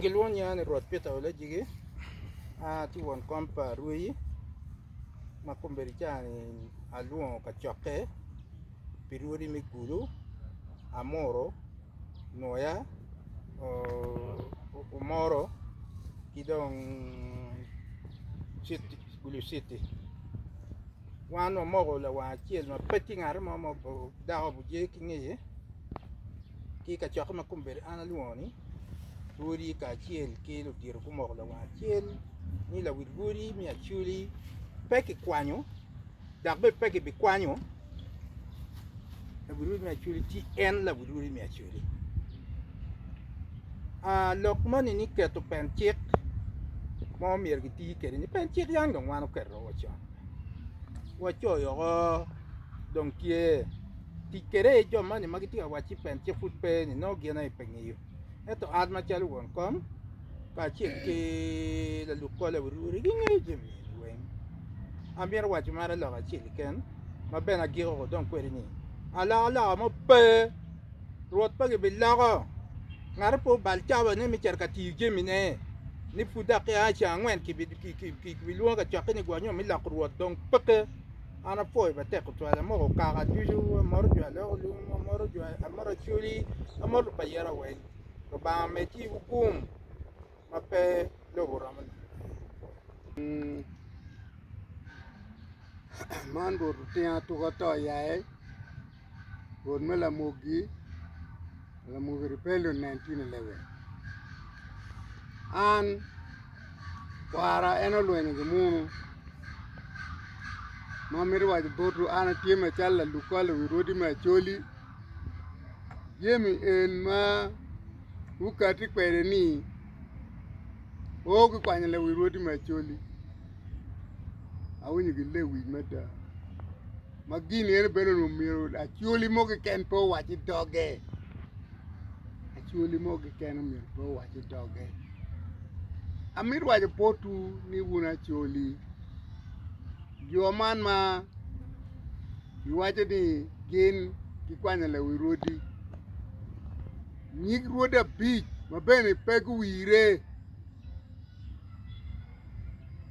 Magilwan yan Rwot pita wala jige ti won kompa rui makumberi chani aluon kachoke piruri migulu amoro noya umoro kidong city Gulu city wano mogo la wa chiel ma peti ngar mo dawo buje kingi ki kachoke makumberi ana luoni Guri ka chiel ke lo tiro kumo la wa chiel ni la wiguri mi achuli peke kwanyo dakbe peke bi kwanyo la wiguri mi achuli ti en la wiguri mi achuli lokmani ni keto penchik mo mier giti kere ni penchik yang dong wano kero wacho yo dong kie ti kere jo mani magiti wachi penchik fut pe ni no gena ipengiyo eto adma chalu won kom ka chike la lukola wuri ginge jemi wen ambier wachi mara la chiliken ma bena giro don kwerini ala mo pe rot pa ge bilago ngar po balchawa ne mi cerka ti jemi ne ni fuda ke a cha ngwen ki bi luwa ka chakini gwanyo mi la rot don peke ana foi ba te ko twala mo ka ga tuju mor jo la lu mor jo amor chuli amor pa yera wen ba meti hukum mape logo ramen man bor tia tu ko to yae bor mela mogi la mogi rebellion 1911 an wara eno lwen ge mu mamir wa botu ana tieme challa lukala wirodi ma choli yemi en ma ukati kwere ni ogu kwanya le wirodi ma choli awunyi gi le wi meta magini ene beno no miro a choli mo ge ken po wachi doge a choli mo ge ken miro po wachi doge amir wa potu ni wuna choli yo man ma yuwaje ni gin ki kwanya le wirodi nyig roda beach ma bene pegu wire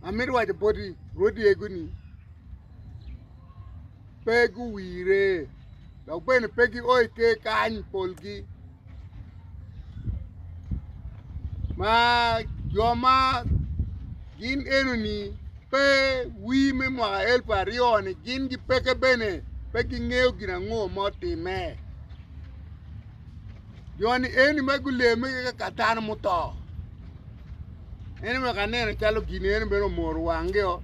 amir wa body rodi eguni pegu wire la bene pegi oi ke kan polgi ma joma gin enuni pe wi me mo el parione gin gi peke bene pegi ngeo gina ngo moti me Yoni eni magule me katana muto. Eni makanene chalo ginene beno mor wangeo.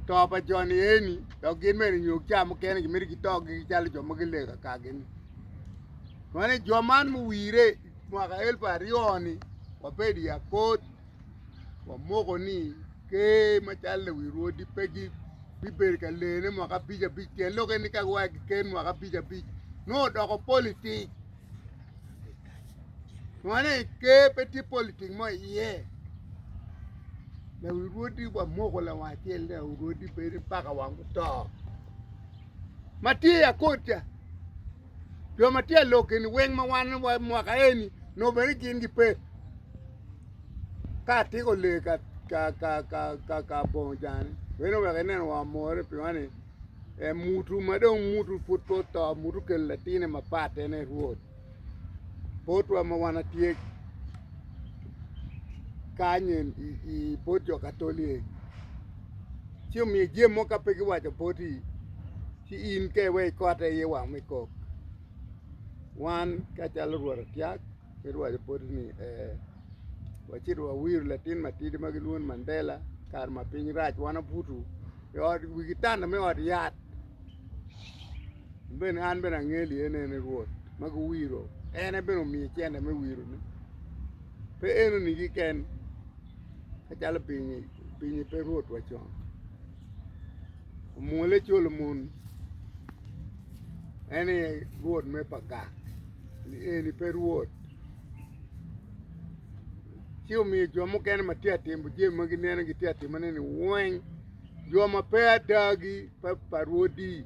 Topa Johnny eni to gin me nyok cham kene gimiri gitogi chalo jo magile ka gin. Mane joman mu wire mwaka elfu arioni wapedi ya kot wa moko ni ke machale wirodi pegi biber ka lene mwaka pija pija loke ni kagwa ken mwaka pija pija. No doko politics. Mane ke petit politique mo ye na urodi wa moko la watel na urodi pere paka wangu to matia kota yo matia loken weng ma wan wa mwaka eni no beri kingi pe ka ti ko le ka bon jan weno wa kenen wa more pe mane e mutu madong mutu futpo to mutu ke latine ma pate ne ruot Botu ama wana tie kanyen I botu Acoli. Chiu mi je moka pegi wacha boti. Chi in ke we kota ye wa me ko. Wan ka chalo ruara tiak. Pero wacha boti ni wachiru wa wir latin matidi magilun Mandela. Karma ping raj wana putu. Yo wigitana me wa yat. Ben an ben angeli ene ruot. Magu wiro. Ene beno mi chene me wiru ni pe eno ni giken ka chala pinyi pe ruot wachon mule cholo mun ene ruot me paga ni eni pe ruot chiu mi jomo ken matia timbu je magi nene gitia timane ni weng joma pe adagi pa parodi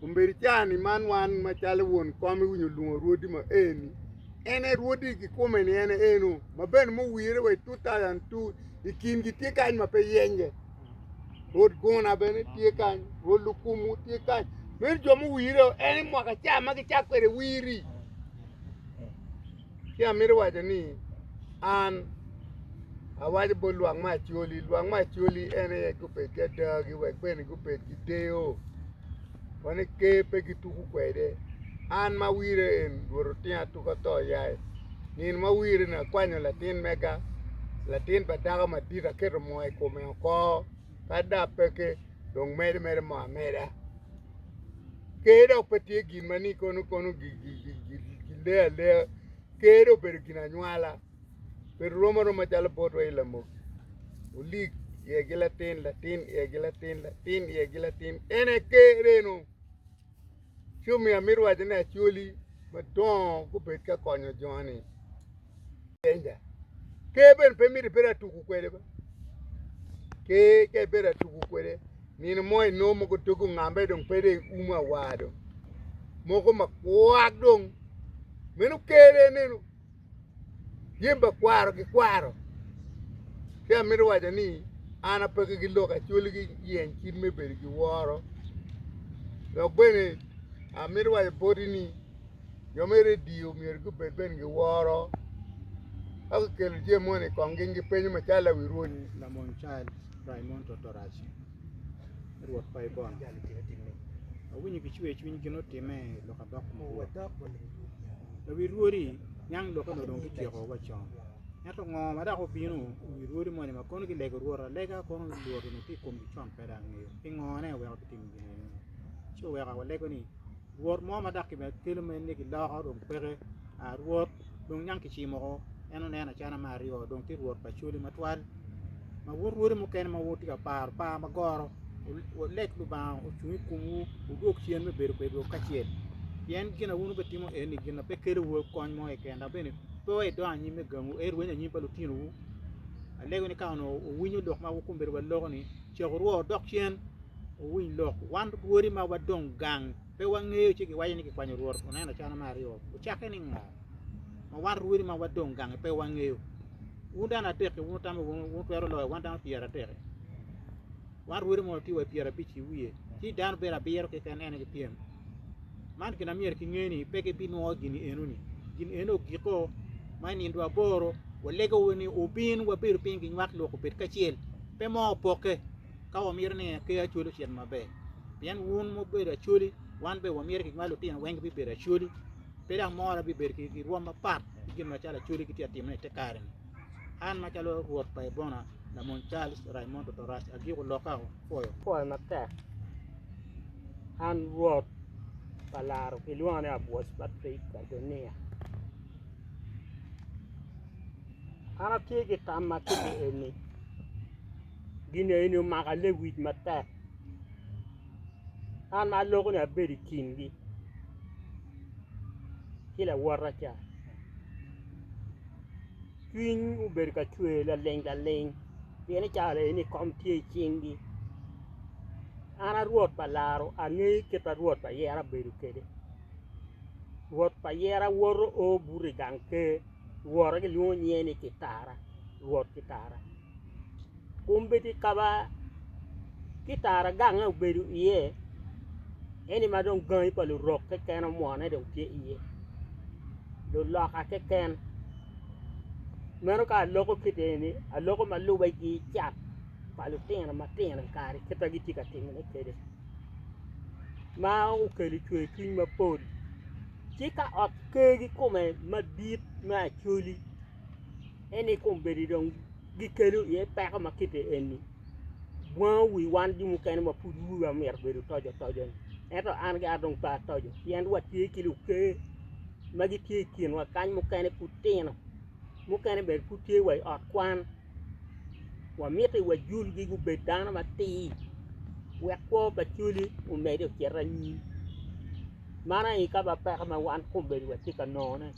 Umberi chani man wan machale won komi winyo lungo ruodi ma eni ene Rwot ki kome ni ene enu maben mo wire we 2002 ikin gi tie ma pe yenge Rwot gona ben tie kan Rwot lukumu tie kan mer jo mo wire ene mo ka chama ki chakwere wiri kia mir wa ni an awaje bo luang ma Acoli ene ku pe ke da gi we ben ku pe ki deo wane ke pe ki tuku kwede an ma wire en Rwot tu ka to ya nin ma wire na kwanyo latin mega latin badaga ma dira ke mo e ko me ko kada pe ke dong mere ma mera ke do pe ti gin mani kono gi le ke do per gina nyala per roma jalo bodo e lamo ulik ye gilatin ye gilatin ene ke reno chumi amiru wa ne Acoli ma don ku pe ka konyo joni enja ke ben pe mi pera tuku kwede ba ke pera tuku kwede ni moy no mo ko tuku ngambe dong pede uma wado mo ko ma kwak dong menu kere nenu yemba kwaro ke amiru wa ni ana pe ki loka Acoli gi yen kin me ber gi woro lo bene amiru wa bodi ni yo mere dio mier ku ben gi woro ako kel je mone kongingi penyo machala wi Rwot la mon child Raymond Totorachi Rwot pai bon awinyi ki chwe chwin gino time lo ka dok mo lo wi Rwori nyang lo ka no dong ki chego wa chon nyato ngo ma da ko binu wi Rwori mo ne ma kono ki lego Rwora lega kono Rwor no ti kom chon pera ngi ki ngo ne wa ko tim gino cho wa ka lego ni Rwor mo ma da ki me kilo me ne ki la ha dong pere a Rwot dong nyang ki chimo eno nena chana mario dong ti Rwot Acoli matwal ma Rwori mo ken ma woti ka par pa ma goro o lek lu ba o chui kumu o dok chien me ber ko ka chien yen gina wonu betimo eni gina pe kere wo kon mo e kenda bene to e do anyi me gamu e rwenya nyi balu tinu alego ni ka no o winyo dok ma wo kumber wa logo ni chegro dok chien o win lok wan Rwori ma wadong gang pe wangeyo chiki waye ni ki kwanyo Rwor nena chana mario o chake ni ngo ma wan Rwori ma wadong gang pe wangeyo unda na teke wu tam wu twero lo wan tam piera teke wan Rwori mo ti wa piera bichi wiye ti dan bera biero ke kan ene ke piem man kina mier ki ngeni peke bi no gini eno giko mani ndo aboro wa lego woni obin wa ber pingi nyak lo ko pet ka chiel pe mo poke ka wa mier ne ke Acoli chien mabe bien wun mo ber Acoli wan be wa mier ki ngalo tin weng bi ber Acoli pe da mora bi ber ki roma pat gin ma chala Acoli ki tiatim ne te karen an ma chalo Rwot pai bona la mon Charles Raymond Totorachi agi ko loka foyo na te an Rwot palaro ki luane abuos Patrick Adonia ana tege tamma kiti eni gine eni maka lewit mate an ma logo ne abedi kingi kila warra cha Queen uber ka chwe la leng tiene chale ni kom tie chingi ana Rwot palaro angi kita Rwot pa yera beru kede Rwot pa yera woro o buri ganke woro ke lu nyeni kitara Rwot kitara kumbeti kaba kitara ganga beru iye eni madong gai palu rok ke kana moane dong tie iye lo loka ke ken mero ka loko kiteni a loko maluba ki chat palu tena matena kari kita giti ka tingene kede ma o keli chwe king ma pod chika ot kegi kome madit ma Acoli eni kumbedi dong gikelu ye peka makite eni bwa wi wan di muken ma pudu wa mer beru tojo eto an ga dong pa tojo yen wa tie kilu ke magi tie kin wa kan muken putino muken ber putie wa ot kwan wa mete wa jul gi gu bedana ma ti wa ko ba Acoli u medo kera ni mana i ka ba pa ma wan kumbedi wa tika nona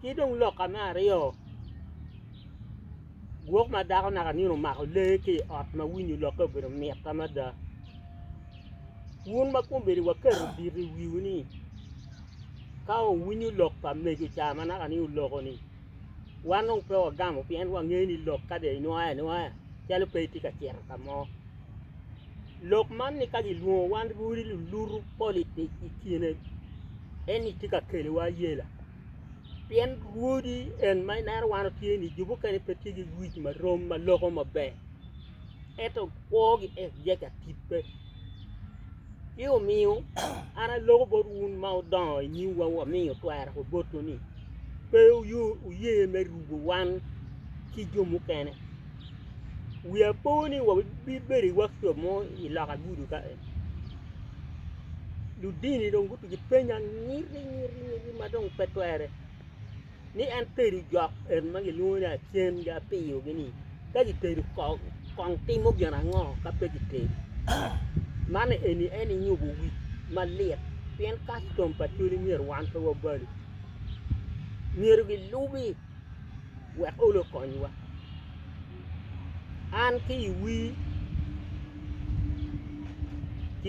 ki dong loka ma rio Gwok ma dako na kanino mako leke ot ma winyo loko bero meta ma da wun ma kumbedi wa kero diri wiwni kao winyu lok pa meju chama na kani uloko ni wanong pe wa gamo pien wa ngeni lok ka de noa chalo pe tika cher kamo lok man ni ka gi luo wan ruri luru politik ikine eni tika kele wa yela pien rudi en mai nar wan tie ni jubu kane pe tigi wich ma rom ma loko ma be eto kogi jeka tipe yo miu ana logo borun mau don ni wa miu twara ko boto ni pe yu uye me rubu wan ki jomu kene we are poni wa bi beri wakto mo ilaga gudu ka lu dini don gutu gi penya nyiri ma don petwere ni anteri jok en ma gi luna chen ga piyo gini ka gi teru ko kong timo gana ngo ka pe gi teru mane eni nyubu wi malia pien custom patuli mier wan to bali mier gi lubi we olo konwa an ki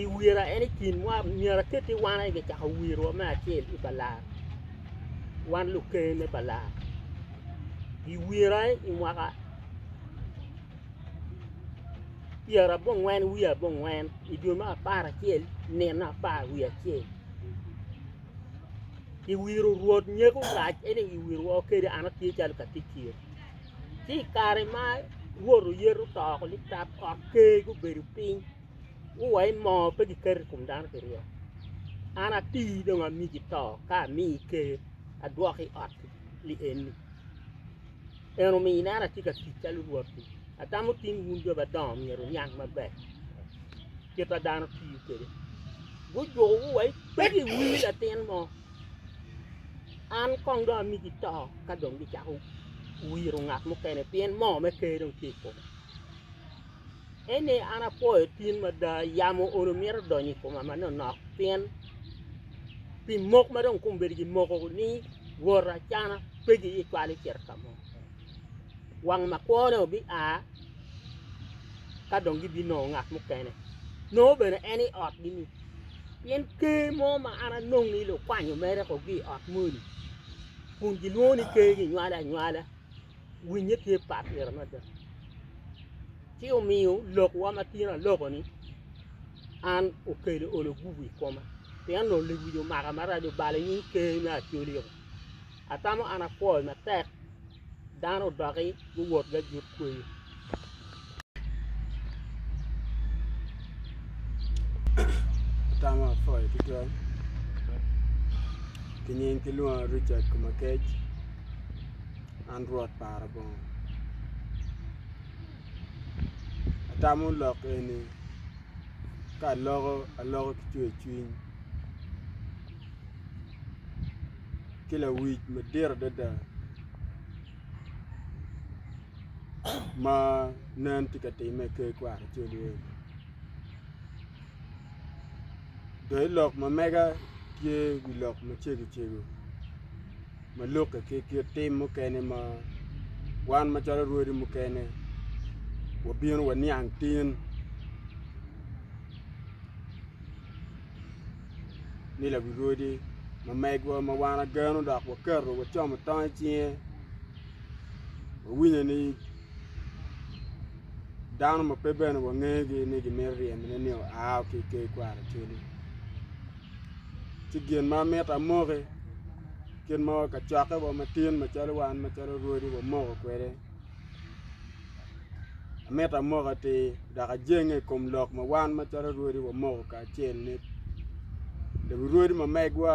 wira eni kin wa mier keti wana ge ta wiro ma tel ibala wan lu ke ne bala ki wira i waka yara bon wen wiya bon wen iduma para kel ne na pa wiya kel i wiro ruot nyego lach ene i wiro kede ana ti chal ka tikir ti kare ma woro yeru to ko litap ko ke go beru pin uwai mo pe di ker kum dan keria ana ti do ma mi to ka mi ke adwoki at li en eno mi nara ti ka ti chalu ruot atamu tin wundo ba dom yero nyang mabe kita dan ti kede go jo uwai pe di wi la ten mo an kong do mi to ka dong di chau wiro ngak mo kene pien mo me ke dong ti ko ene ana po tin ma da yamo ono mer do ni ko ma no no pien pi mok ma dong kum bergi moko ni wora chana pegi i kwali cer kamo wang ma kono bi a ka dong gi bino ngak mo kene no bene any ot ni pien ke mo ma ana nong ni lo kwanyo mere ko gi ot muni kun gi loni ke gi nyala winye tie pat yer ma da ti o miu lok wa ma tira loko ni an o kele o lo gubi koma pien no le wido mara mara do bale ni ke na tioli ko atamo ana ko na tek dano dagi bu wot ga jut ko Tama foi kitwa kinyen kilua Richard kumakech and Rwot parabon atamu lok eni ka logo kichwe chwin kila week medir dada ma nan tikatime Ker Kwaro Acoli doi lok ma mega ke wi lok ma chegu ma lok ke tim mo kene ma wan ma chalo ruodi mo kene wo bien wo niang tin ni la ruodi ma megwa ma wana gano dak wo kero wo chom ton chie wo winya ni down ma peben wo ngegi ni gi meri emne ni a ke Ker Kwaro Acoli chigien ma meta moge ken ma ka chaka wo ma tin ma chalo wan ma chalo ruodi wo mogo kwere meta moga te daga jenge kom lok ma wan ma chalo ruodi wo mogo ka chel ni de ruodi ma megwa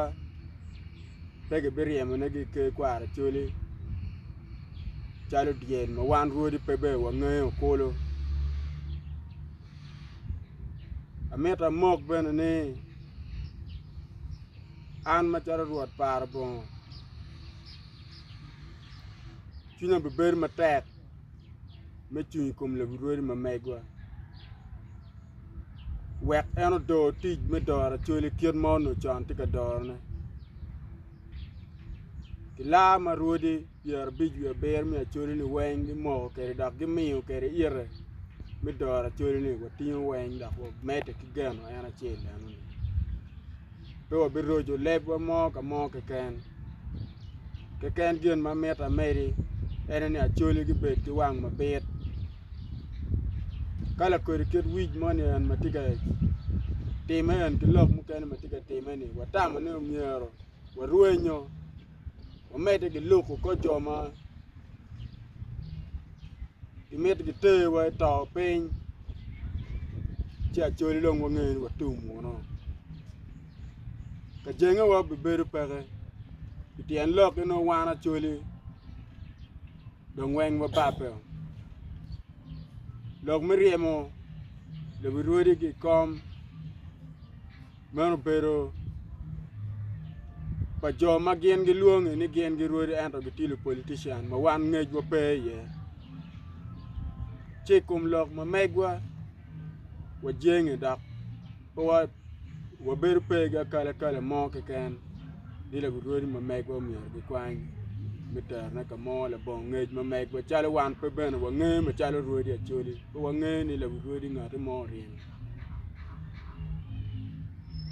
pege beriem ne gi Ker Kwaro Acoli chalo dien ma wan ruodi pebe wo ngeo kolo ameta mok bene ni an ma chalo Rwot parabon chunya beber matek me chuny kum le ruodi ma megwa wek eno do tij me dora Acoli kiet mo no chon tika dorne kila ma ruodi yer bijwe ber mi Acoli ni weng gi mo kere dak gi miyo kere ire me dora Acoli ni wo tin weng dak wo mete ki gano ana chel anu Pero biro jo lebo mo keken gin ma meta meri ene ni Acoli gi bet ki wang ma bet kala ko ket wij money an matiga time an ki lok mu ken matiga time ni watama ne miero waruenyo omete gi loko ko joma imete gi te wa to piny cha Acoli long wangen watumu no ka jenga wa beberu pare itien lok no wana Acoli dong weng wa bape lok meriemo le wirodi gi kom mano pero pa jo ma gien gi luonge ni gien gi ruodi ento gi tilo politician ma wan ngej wa pe ye chikum lok ma megwa wa jenge dak wa beru pe ga kala mo keken dile wirodi ma megwa mier gi kwany miter na ka mo le bon ngej ma megwa chalo wan pe ben wa nge ma chalo ruodi Acoli wa nge ni le wirodi ngate mo rin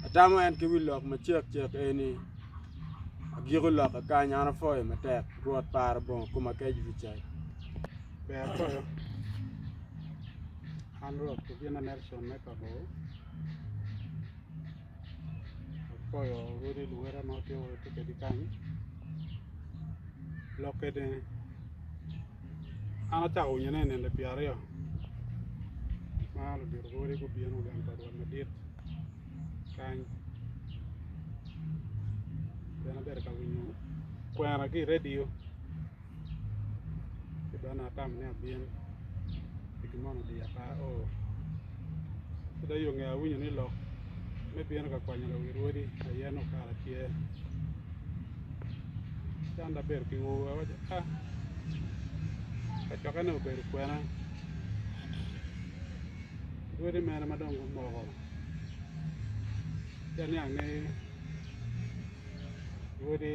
atamo en ki wilok ma chek eni agiro lok ka nyana foy ma tek ruot par bon kuma ke ji chai Ker Kwaro Rwot Acana Nelson me ka bo koyo rudi luera ma tio to ke dikany lokede ana ta o nyene ne le piario ma lo bir rudi ko bieno gam ta ro ma dit kany bena ber ka winyo kwara ki radio ke bana tam ne bien ikimono di apa o da yo nga winyo ni lo me bien ka kwanya lo wirodi ayeno kala tie tanda ber ki wo wa ka choka no ber kwena wirodi mena madongo mo ho yani angne wirodi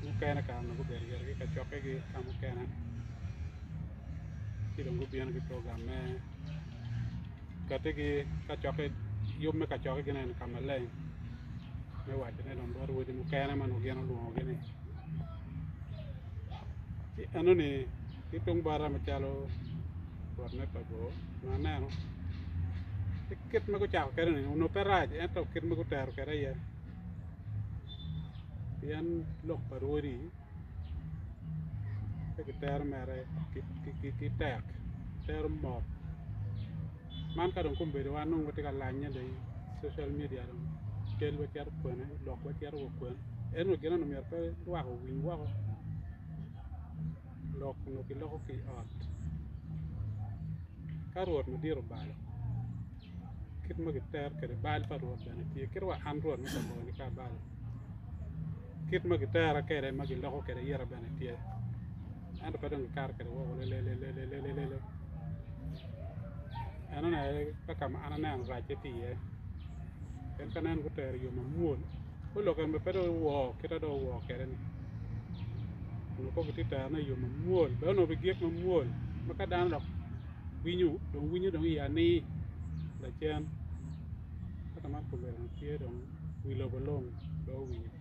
mukena ka no ber yer ka choka gi kamukena kidongo bien ki program me kategi ka choka yom me ka choka ginen kamale me wacho ne don dwaro wedi mukene mano geno luongo gini ano ni itung bara machalo Rwot me pago na neno kit me ko chako kere ni uno peraj ento kit me ko tero kere ye yan lok parodi ke tero mere ki tek tero mot man ka don kumbe wan nung ka lanya de social media don kel wa ker kwene lok wa ker wo kwen eno gena no mer pe wa ko win wa lok no ki lok ki ot ka Rwot no diro balo kit ma ki ter ke bal pa Rwot bene ti ker wa an Rwot no ka bo ni ka balo kit ma ki ter ke re ma ki lok ke re yera bene ti and pa don kar ke wo le ano na ka kam ana na ra che ti ye ken kanan ko ter yo ma muol ko lo kan be pero wo kita do wo kere ni no ko ti ta na yo ma muol be no be gek ma muol ma ka dan lo winyu dong ya ni la chen ka ma ko be na tie dong wi lo bolong do winyu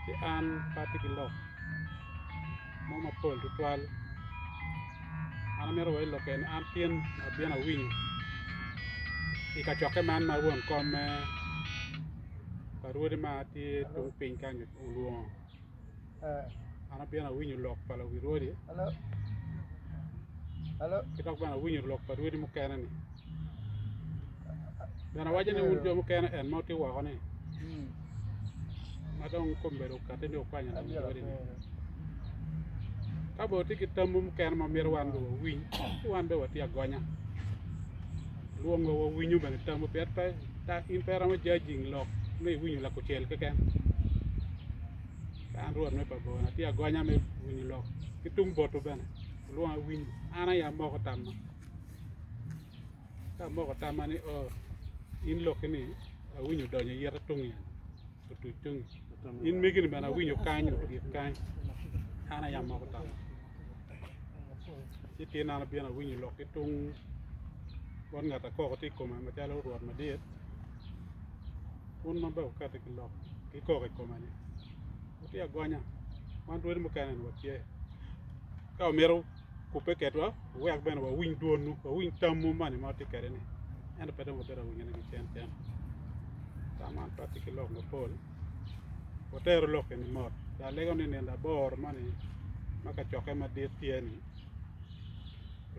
ti an pati ki lo mo ma pol tu twal ana mero we lo ken an tien abiena winyu ika choke man ma won kom parodi ma ti tung pin kan luo ana biena winyu lok pala wirodi hello kita bana winyu lok parodi mo kana ni bana wajane un jo mo kana en mo ti wa ne ma dong kombero ka te no kwanya na wirodi ni ka bo ti kitamum kan ma mirwan do win wan be wati agonya luongo wo winyu bene tamu pet pa ta in pera ma jajing lok ne winyu la ko chel ke kan kan Rwot me pa bona ti agonya me winyu lok kitung boto bene luongo winyu ana ya moko tamma ka moko tamma ni o in lok ni a winyu donye yera tungi to tu tungi in megini bana winyu kanyu di kan ana ya moko tamma ti na biena winyu lok kitung bon ngata ko ti ko ma chalo Rwot ma diet un ma ba ka te lo ki ko ke ko mani ti agonya man duwe mo kanen wa tie ka mero ku pe ketwa we ak ben wa win donu wa win tamu mani ma te kare ni and pe mo dera win ni chen chen taman pa ti lo mo pol poter lo ke ni mo da lego ni ne la bor mani maka choke ma dir tieni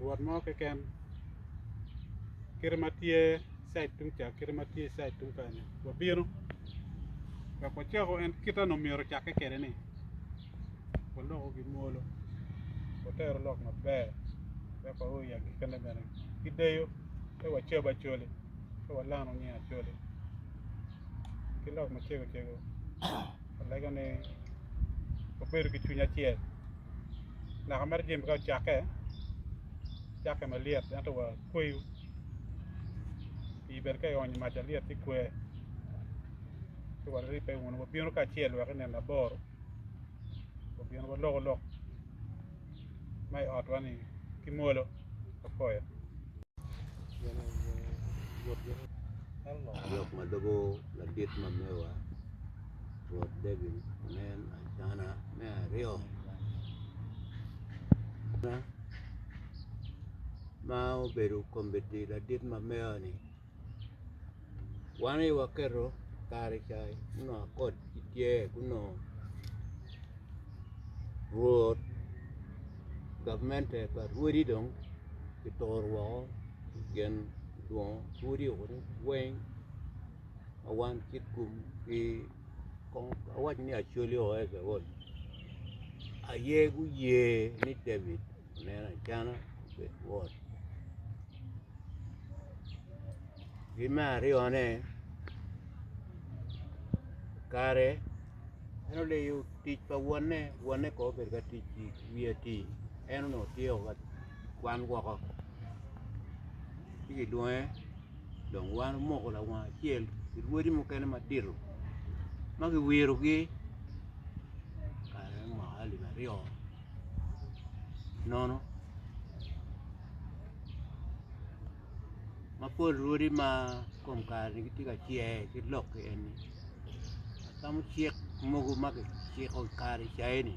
ruot mo ke ken kirmatie sai tung cha kirmatie sai tung kane wa biro ka ko chego en kita no miro cha ke kere ni ko lo gi molo poter lo ma be ko o ya ki kene bene ideyo e wa cheba chole e wa lano nya chole ki lo ma chego lego ni ko beru ki chunya tie na kamar jim ka chake ma liet to wa kuyu iber ka yon ma liet ti kwe to wa ri pe won wa bino ka chiel wa ne na bor wa bino wa lo mai ot wani ki molo ko koya Yok madogo la dit ma mewa Rwot Devil nen Acana me Rio ma oberu kombeti la dit ma mewa ni wani wakero kare chai kuno akot kitie kuno Rwot government ka ruori dong kitor wo gen duong ruori ko weng awan kitkum ki kong awat ni Acoli o ese won aye gu ye ni David nena Acana bet wot gimari one kare eno le yu tich pa wone ko ber ga tich wieti eno no tio ga kwan woko iki duwe dong wan moko la wan chiel ruodi mo kene matiro magi wiro gi kare mahali na Rio nono mapol ruodi ma kom kare ni tika chie ki lok eni kamu chiek mogo magi chiek o kare chaini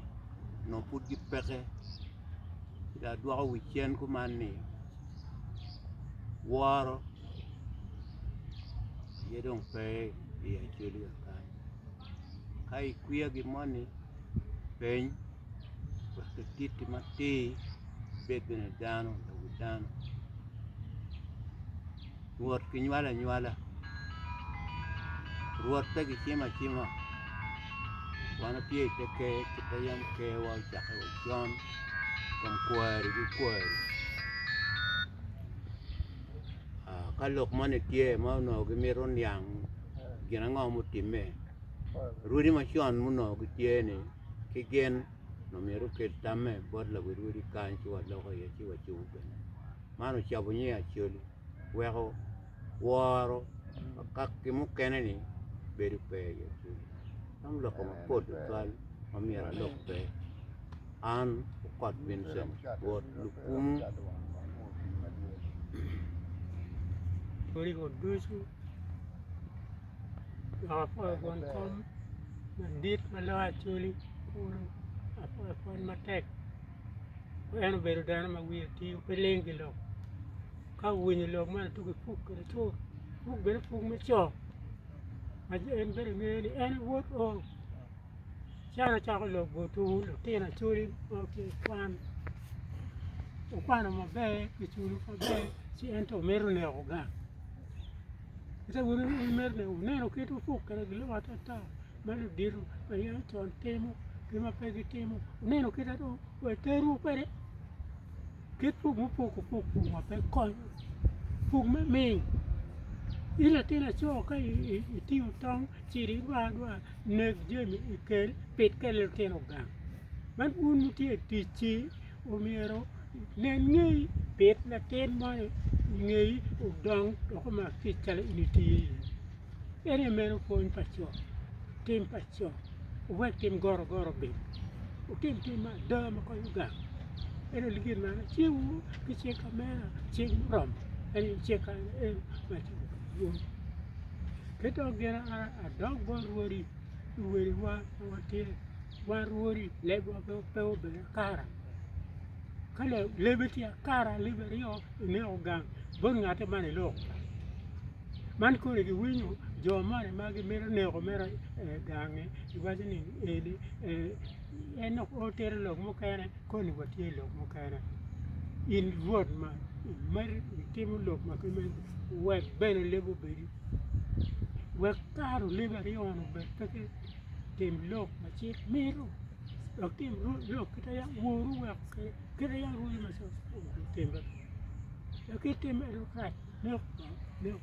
no put gi peke da dwako wichen kumani waro yedong pe ya Acoli kan kai kuya gi money pen waktu titi mati bedene dano dano ruot ki nyuala ruot pe ki chima wana pie teke kita yang ke wa chake wa John kom kwari kalok mane tie ma no gi meron yang gina ngom time ruodi ma chon muno gi tie ni ki gen no mero ke tame bod la ruodi kan chi wa lo ye chi wa chu ben mano chabu ni Acoli wero waro kak ki mu kene ni beru pe ye tam lo ko pod kal amira lo pe an kot Vincent wot lukum Tori kon dusu apa kon kom mandit malo Acoli puro apa kon matek en beru dana ma wi ti pelengi lo ka wini lo man tu ke fuk ke to fuk beru fuk me cho ma en beru ngeni en wot o chana cha ko lo go tu lo tena Acoli okay kwan ma be ki chulu fa be si ento meru ne o ga ita wuri mer ne no kitu fuk kala gilo atata malu diru pa ya ton temo kima pegi temo ne no kita do we teru pere kit fuk mu fuk ma pe kon fuk me me ila tena cho ka i tiu tong chiri wa ne jemi kel pet kel teno ga man un muti tichi o miero ne ngai pet la ten ma ngai o dong ko ma kitale unity ene meno ko in pacho tim pacho o wet tim goro be o tim ma dama ko yuga ene ligin na chiu ki che kamera che rom ene che ka ma Keto gena a dog bon wori wa te wa wori lebo pe be kara. Kale lebeti a kara liberi yo ne ogang bon ngate mane lo. Man ko re winyo jo mane magi mero ne ko mero gange iwaje ni ele eno hotel lo mo kene ko ni watie lo mo kene in word ma mar timu lo ma ko men we ben lebo beri we karo liberi ono be peke tim lo ma chi mero lo tim lo kita ya woru we kita ya ru ma so tim ba ke tim lo right no no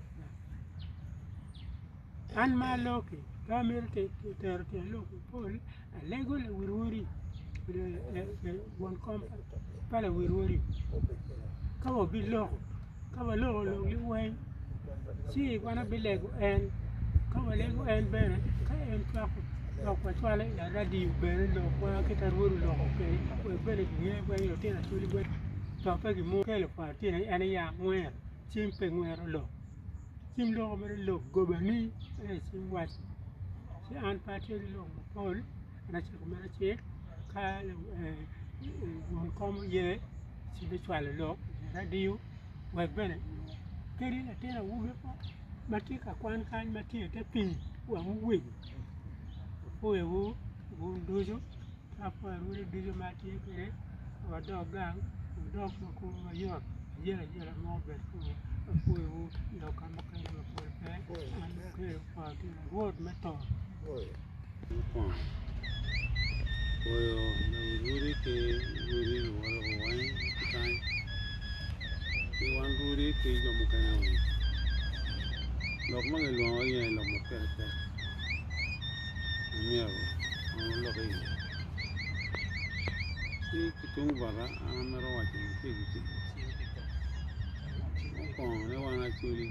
an ma loki ka mer te ter te loki pol a lego le wirwuri won kom pala wirwuri ka wo bi lo ka wo lo li wen si wana bi lego en ka wo lego en bene ka en ka ko twale ya radi bene lo kwa kita wuru lo ke we bene nge we yo te na tuli we to pe gi mo ke le pa ti ne ene ya ngwer chim pe ngwer lo chim lo mere lo gobani chim wat si an pati lo pol na chi mere chi ka won kom ye si be twale lo radio we bene keri na tena wuge po mati ka kwan kan mati te pi wa mu wi po e wo dojo apa ru dojo mati ke wa do gang do ko ma yo yela mo be ko po e wo lo ka ma ka ma po pe an ke pa ti word meto Oyo na wuri ke wuri wala ko wai kai ki wan wuri ke jo mo kana wai lok ma ke lo ye lo mo pe miya on lo ke si kitung bara ana mero wa ti ki ko ne wana chuli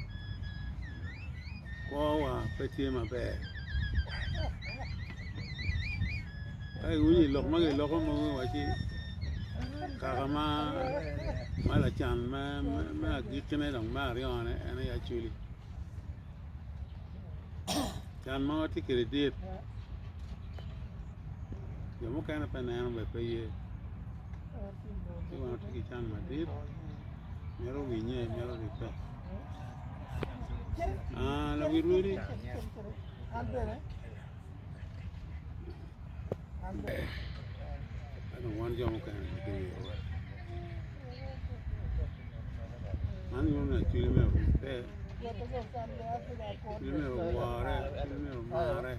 ko wa pe ti ma be ai uni lok ma ke lok mo wa chi kagama mala chan ma gikene dong ma rione ene ya chuli chan ma ti credit yo mo kana pa na be pe ye ti wa ti chan ma dit mero winye mero ri pe la wiruri I don't want your kind of thing. Man, you're not chilling me there. You know, water, mare.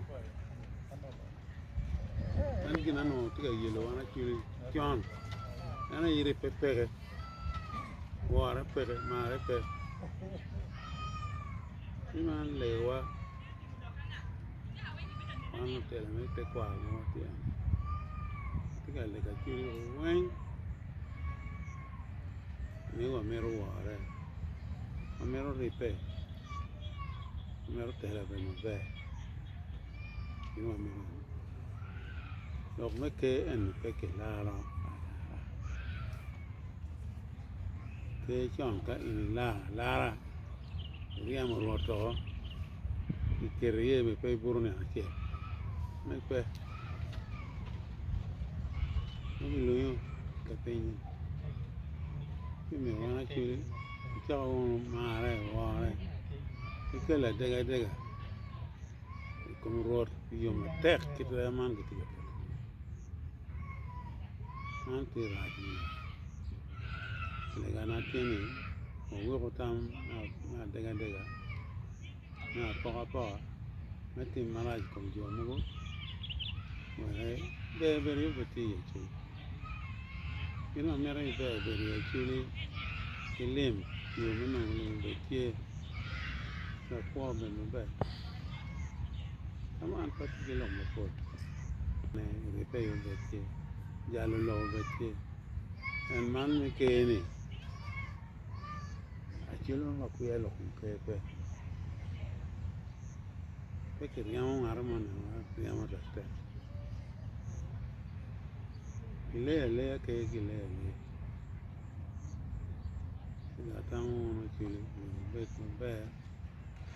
And you know, take a yellow one actually, John. And I eat a pepper, water, pepper, mare, pepper. You man, lay what? I'm telling me, take one more thing. Cái này là chưa quen nếu mà mero water mà mero ripe mero te la ben ve nhưng mà mero lộc mấy cái anh cái la lo cái chọn cái la ra riêng một lọt đó cái riêng mình phải buru này chứ mấy cái nó bị lùi cái pin cái mình nói chứ cho mà đây vào đây cái là đây cũng rồi dùng tech cái đó mang cái gì anh thì ra thì cái này cái này ông có tam à đây na pa nó tìm mà lại cũng dùng nó cũng đấy bé riu bati chứ cái nó mera bé riu chứ cái lem nhiều cái nào lem bati là qua bên nó bé Kamu angkat ke long mapot. Ne repe yo beti. Jalo lo beti. En man me ke ni. Achilo ma kuya lo ke pe. Pe ke riamo arman na riamo raste. Ile ke ile. Ya tamu no chile. Be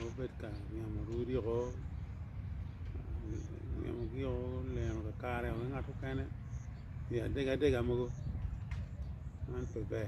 o bet ka ngam ruri go ngam gi o le no ka re o nga to kane ya de ga mo an pe be